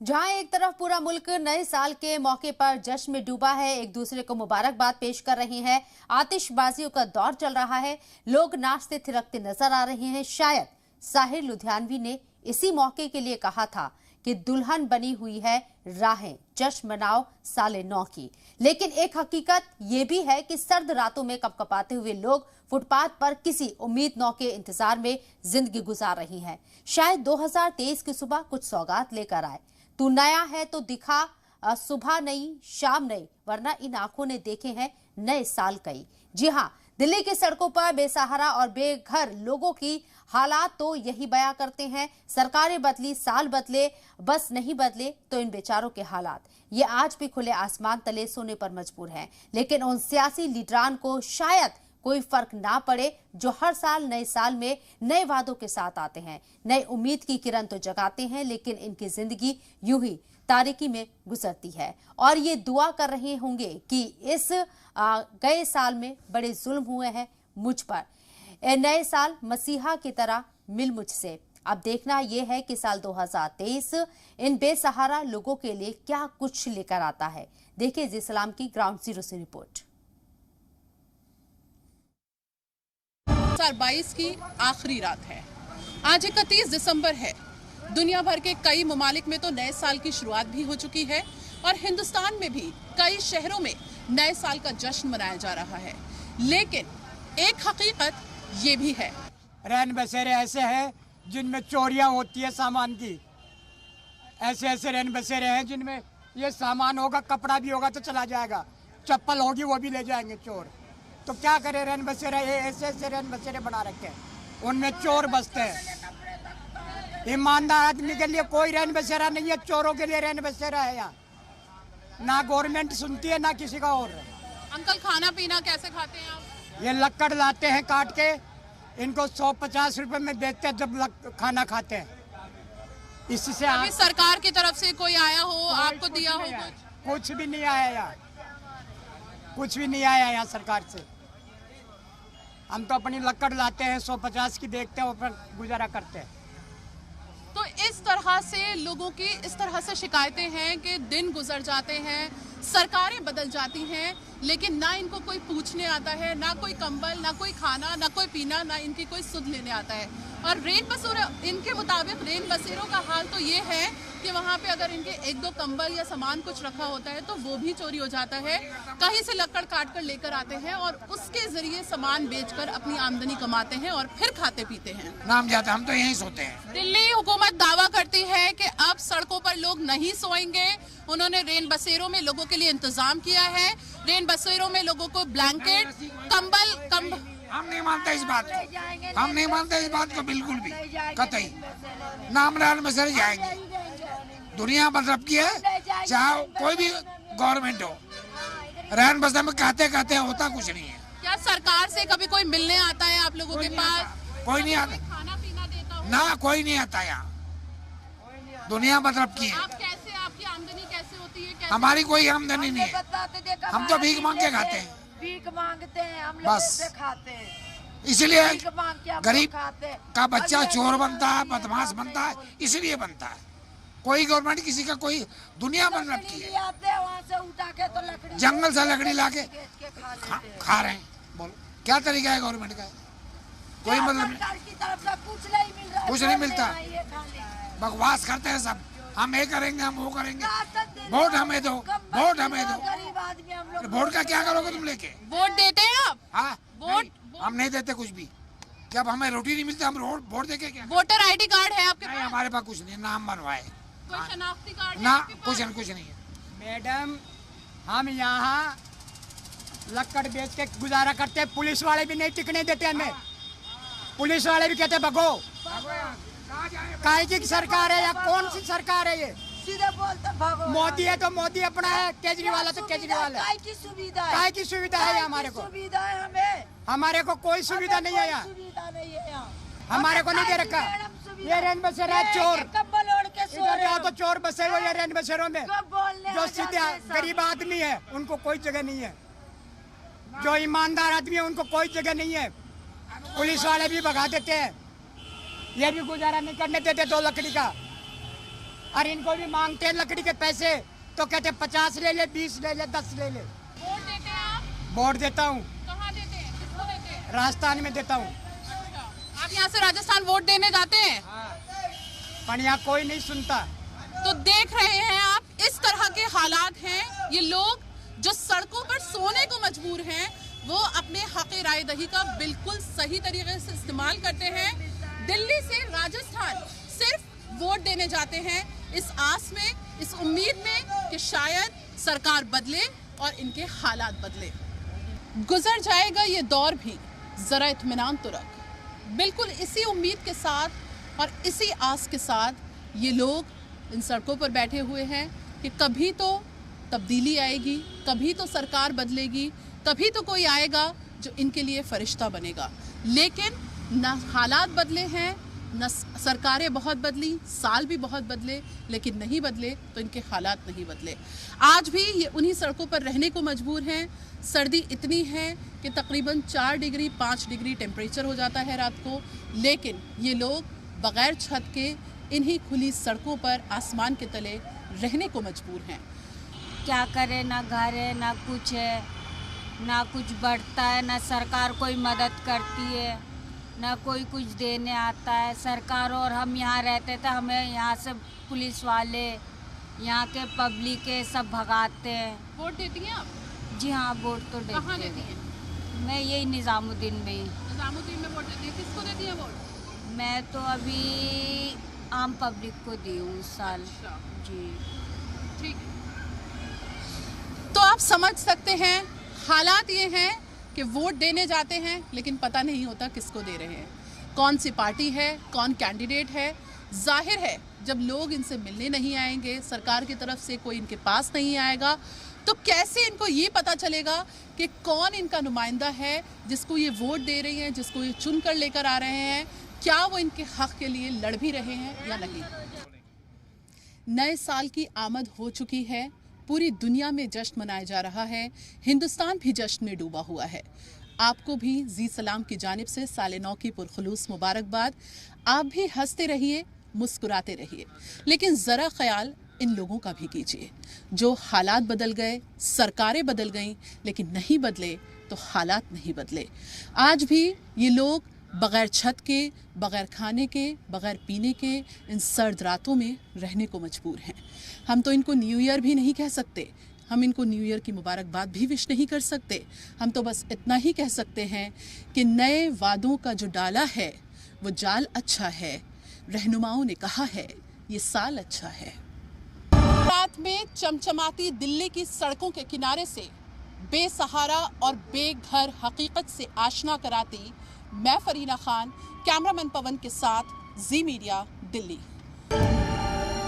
जहां एक तरफ पूरा मुल्क नए साल के मौके पर जश्न में डूबा है, एक दूसरे को मुबारकबाद पेश कर रहे हैं, आतिशबाजियों का दौर चल रहा है, लोग नाचते थिरकते नजर आ रहे हैं। शायद साहिर लुधियानवी ने इसी मौके के लिए कहा था कि दुल्हन बनी हुई है राहें, जश्न मनाओ साले नौ की। लेकिन एक हकीकत यह भी है कि सर्द रातों में कपकपाते हुए लोग फुटपाथ पर किसी उम्मीद नौ के इंतजार में जिंदगी गुजार रही हैं। शायद 2023 की सुबह कुछ सौगात लेकर आए। तू नया है तो दिखा, सुबह नई शाम नई, वरना इन आंखों ने देखे हैं नए साल कई। जी हाँ, दिल्ली की सड़कों पर बेसहारा और बेघर लोगों की हालात तो यही बयां करते हैं। सरकारें बदली, साल बदले, बस नहीं बदले तो इन बेचारों के हालात ये आज भी खुले आसमान तले सोने पर मजबूर हैं। लेकिन उन सियासी लीडरान को शायद कोई फर्क ना पड़े जो हर साल नए साल में नए वादों के साथ आते हैं, नई उम्मीद की किरण तो जगाते हैं, लेकिन इनकी जिंदगी यूं ही तारीकी में गुजरती है और ये दुआ कर रहे होंगे कि इस गए साल में बड़े जुल्म हुए हैं मुझ पर, नए साल मसीहा की तरह मिल मुझसे। अब देखना यह है कि साल 2023 इन बेसहारा लोगों के लिए क्या कुछ लेकर आता है। देखिए जी सलाम की ग्राउंड जीरो से रिपोर्ट। 2022 की आखिरी रात है। आज 31 दिसंबर है। दुनिया भर के कई ममालिक में तो नए साल की शुरुआत भी हो चुकी है और हिंदुस्तान में भी कई शहरों में नए साल का जश्न मनाया जा रहा है। लेकिन एक हकीकत ये भी है, रैन बसेरे ऐसे हैं जिनमें चोरियां होती है सामान की। ऐसे ऐसे रैन बसेरे हैं जिनमें ये सामान होगा, कपड़ा भी होगा तो चला जाएगा, चप्पल होगी वो भी ले जाएंगे चोर। तो क्या करे, रैन बसेरे ऐसे ऐसे रैन बसेरे बना रखे हैं, उनमें चोर बसते हैं। ईमानदार आदमी के लिए कोई रैन बसेरा नहीं है, चोरों के लिए रैन बसेरा है यहाँ। ना गवर्नमेंट सुनती है ना किसी का और। अंकल खाना पीना कैसे खाते हैं आप? ये लक्कड़ लाते हैं काट के, इनको 150 रुपए में देते हैं जब खाना खाते हैं। इसी से अभी सरकार की तरफ से कोई आया हो, आपको दिया हो? कुछ भी नहीं आया यहाँ, कुछ भी नहीं आया यहाँ सरकार से। हम तो अपनी लक्कड़ लाते हैं, 150 की देखते हैं, ऊपर गुजारा करते हैं। तो इस तरह से लोगों की इस तरह से शिकायतें हैं कि दिन गुजर जाते हैं, सरकारें बदल जाती हैं, लेकिन ना इनको कोई पूछने आता है, ना कोई कंबल, ना कोई खाना, ना कोई पीना, ना इनकी कोई सुध लेने आता है। और रेन बसेरों, इनके मुताबिक रेन बसेरों का हाल तो ये है कि वहाँ पे अगर इनके एक दो कंबल या सामान कुछ रखा होता है तो वो भी चोरी हो जाता है। कहीं से लकड़ काट कर लेकर आते हैं और उसके जरिए सामान बेचकर अपनी आमदनी कमाते हैं और फिर खाते पीते हैं। नाम जाता, हम तो यहीं सोते हैं। दिल्ली हुकूमत दावा करती है कि अब सड़कों पर लोग नहीं सोएंगे। उन्होंने रेन बसेरों में लोगों के लिए इंतजाम किया है। रेन बसेरों में लोगों को ब्लैंकेट, कंबल हम नहीं मानते इस बात को, हम नहीं मानते इस बात को बिल्कुल भी, कतई। नाम रैन बसेरे जाएंगे, दुनिया मतलब की है, चाहे कोई भी गवर्नमेंट हो, रैन बसेरे में कहते होता कुछ नहीं है। क्या सरकार से कभी कोई मिलने आता है आप लोगों के पास? कोई नहीं आता, खाना पीना देता हो ना कोई नहीं आता यहाँ। दुनिया मतलब की है। आप कैसे, आपकी आमदनी कैसे होती है? कैसे? हमारी कोई आमदनी नहीं है, हम तो भीख मांग के खाते हैं, भीख मांगते हैं हम लोग, बस खाते हैं। इसलिए गरीब गरीब का बच्चा चोर बनता है, बदमाश बनता है, इसलिए बनता है। कोई गवर्नमेंट किसी का कोई दुनिया मतलब की है। वहाँ से उठा के तो लकड़ी, जंगल से लकड़ी लाके खा रहे हैं। बोलो क्या तरीका है गवर्नमेंट का? कोई मतलब नहीं, की तरफ से कुछ नहीं मिल रहा, कुछ नहीं मिलता। बकवास करते हैं सब, हम ये करेंगे, हम वो करेंगे, वोट हमें दो, वोट हमें दो। गरीब आदमी हम लोग। वोट का क्या करोगे तुम लेके? वोट देते हैं आप? हाँ, वोट हम नहीं देते कुछ भी। जब हमें रोटी नहीं मिलती हम वोट देके क्या? वोटर आईडी कार्ड है आपके नहीं, पास? हमारे पास कुछ नहीं, नाम बनवाए कोई शनाख्ती कार्ड है ना, आपके पास? कुछ नहीं है। मैडम, हम यहाँ लक्कड़ बेच के गुजारा करते हैं, पुलिस वाले भी नहीं टिकने देते हमें। पुलिस वाले भी कहते भगो। काहे की सरकार है या कौन सी सरकार है ये? सीधे बोलते भागो। मोदी है तो मोदी अपना है, केजरीवाल है तो केजरीवाल है। काय की सुविधा है? काय की सुविधा है हमारे को? सुविधा है हमें, हमारे को कोई सुविधा नहीं है यहाँ, सुविधा नहीं है यहाँ। हमारे को नहीं दे रखा। ये रैन बसेरा है चोर, कंबल ओढ़ के सो इधर रहे जाओ हो। तो चोर बसे हुए हैं रैन बसेरों में। जो सीधे गरीब आदमी है उनको कोई जगह नहीं है, जो ईमानदार आदमी है उनको कोई जगह नहीं है। पुलिस वाले भी भगा देते हैं, ये भी गुजारा नहीं करने देते दो लकड़ी का। और इनको भी मांगते हैं लकड़ी के पैसे, तो कहते 50 ले ले, 20 ले ले, 10 ले ले। वोट देते हैं आप? वोट देता हूँ। कहाँ देते हैं, किसको देते हैं? राजस्थान में देता हूँ। अच्छा, आप यहाँ से राजस्थान वोट देने जाते हैं? पर यहाँ कोई नहीं सुनता। तो देख रहे हैं आप, इस तरह के हालात हैं। ये लोग जो सड़कों पर सोने को मजबूर हैं, वो अपने हक राय दही का बिल्कुल सही तरीके से इस्तेमाल करते हैं। दिल्ली से राजस्थान सिर्फ वोट देने जाते हैं, इस आस में, इस उम्मीद में कि शायद सरकार बदले और इनके हालात बदले। गुजर जाएगा ये दौर भी, जरा इत्मीनान तो रख। बिल्कुल इसी उम्मीद के साथ और इसी आस के साथ ये लोग इन सड़कों पर बैठे हुए हैं कि कभी तो तब्दीली आएगी, कभी तो सरकार बदलेगी, कभी तो कोई आएगा जो इनके लिए फरिश्ता बनेगा। लेकिन न हालात बदले हैं, न सरकारें बहुत बदली, साल भी बहुत बदले, लेकिन नहीं बदले तो इनके हालात नहीं बदले। आज भी ये उन्हीं सड़कों पर रहने को मजबूर हैं। सर्दी इतनी है कि तकरीबन 4 डिग्री 5 डिग्री टेम्परेचर हो जाता है रात को, लेकिन ये लोग बग़ैर छत के इन्हीं खुली सड़कों पर आसमान के तले रहने को मजबूर हैं। क्या करें, ना घर है, ना कुछ है, ना कुछ बढ़ता है, ना सरकार कोई मदद करती है, ना कोई कुछ देने आता है। सरकार और हम यहाँ रहते थे, हमें यहाँ से पुलिस वाले, यहाँ के पब्लिक के सब भगाते हैं। वोट देती हैं आप? जी हाँ, वोट तो कहाँ देते देती हैं। हैं? मैं यही निज़ामुद्दीन में ही। निज़ामुद्दीन में वोट देती हैं? किसको देती हैं वोट? मैं तो अभी आम पब्लिक को दी हूँ इस साल। अच्छा। जी ठीक है। तो आप समझ सकते हैं, हालात ये हैं कि वोट देने जाते हैं लेकिन पता नहीं होता किसको दे रहे हैं, कौन सी पार्टी है, कौन कैंडिडेट है। जाहिर है जब लोग इनसे मिलने नहीं आएंगे, सरकार की तरफ से कोई इनके पास नहीं आएगा, तो कैसे इनको ये पता चलेगा कि कौन इनका नुमाइंदा है जिसको ये वोट दे रही हैं, जिसको ये चुन कर लेकर आ रहे हैं, क्या वो इनके हक के लिए लड़ भी रहे हैं या नहीं। नए साल की आमद हो चुकी है, पूरी दुनिया में जश्न मनाया जा रहा है, हिंदुस्तान भी जश्न में डूबा हुआ है। आपको भी जी सलाम की जानिब से साले नौ की पुरखुलूस मुबारकबाद। आप भी हंसते रहिए, मुस्कुराते रहिए, लेकिन ज़रा ख्याल इन लोगों का भी कीजिए जो हालात बदल गए, सरकारें बदल गईं, लेकिन नहीं बदले तो हालात नहीं बदले। आज भी ये लोग बग़ैर छत के, बग़ैर खाने के, बग़ैर पीने के इन सर्द रातों में रहने को मजबूर हैं। हम तो इनको न्यू ईयर भी नहीं कह सकते, हम इनको न्यू ईयर की मुबारकबाद भी विश नहीं कर सकते। हम तो बस इतना ही कह सकते हैं कि नए वादों का जो डाला है वो जाल अच्छा है, रहनुमाओं ने कहा है ये साल अच्छा है। रात में चमचमाती दिल्ली की सड़कों के किनारे से बेसहारा और बेघर हकीकत से आशना कराती मैं फरीना खान, कैमरामैन पवन के साथ, जी मीडिया, दिल्ली।